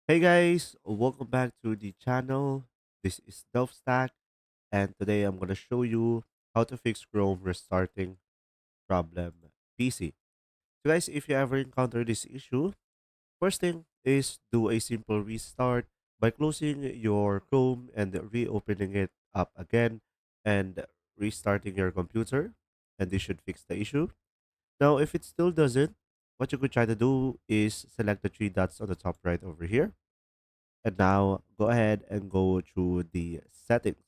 Hey guys, welcome back to the channel. This is DelftStack, and today I'm going to show you how to fix Chrome restarting problem PC. So guys, if you ever encounter this issue, first thing is do a simple restart by closing your Chrome and reopening it up again and restarting your computer, and this should fix the issue. Now, if it still doesn't, what you could try to do is select the three dots on the top right over here, and now go ahead and go to the settings.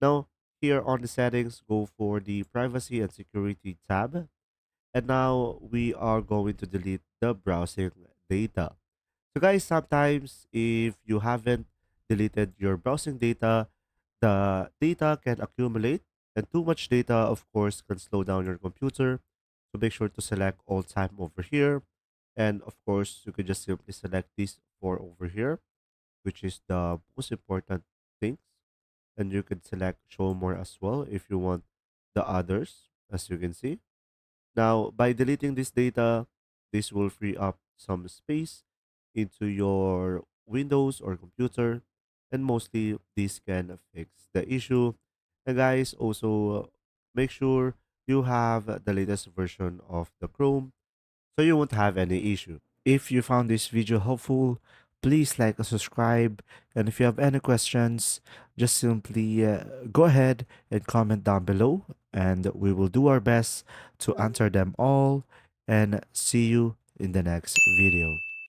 Now, here on the settings, go for the privacy and security tab. And now we are going to delete the browsing data. So guys, sometimes if you haven't deleted your browsing data, the data can accumulate, and too much data, of course, can slow down your computer. So make sure to select all time over here. And of course, you can just simply select these four over here, which is the most important things. And you can select show more as well if you want the others, as you can see. Now, by deleting this data, this will free up some space into your Windows or computer, and mostly this can fix the issue. And guys, also make sure you have the latest version of the Chrome so you won't have any issue. If you found this video helpful, please like and subscribe. And if you have any questions, just simply go ahead and comment down below, and we will do our best to answer them all. And see you in the next video.